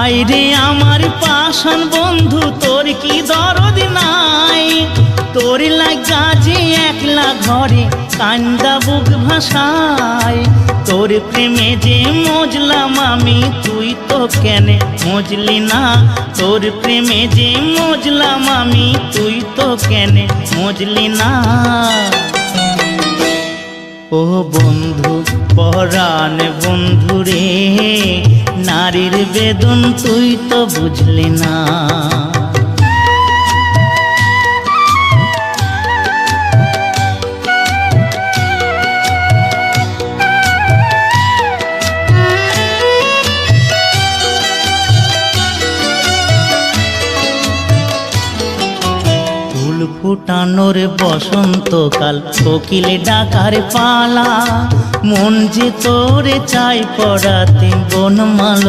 হায়রে আমার পাষাণ বন্ধু, তোর কি দরদ নাই? তোর লাগা যে একলা ঘরে কান্দা বুক ভাসায়। তোর প্রেমে যে মজলাম আমি, তুই তো কেনে মজলি না? তোর প্রেমে যে মজলাম আমি, তুই তো কেনে মজলি না? ও বন্ধু পরাণ বন্ধু রে, নারীর বেদন তুই তো বুঝলি না। ফুটানোর বসন্তকাল, কোকিলে ডাকার পালা, মন যে তোরে চাই পড়াতে বনমাল।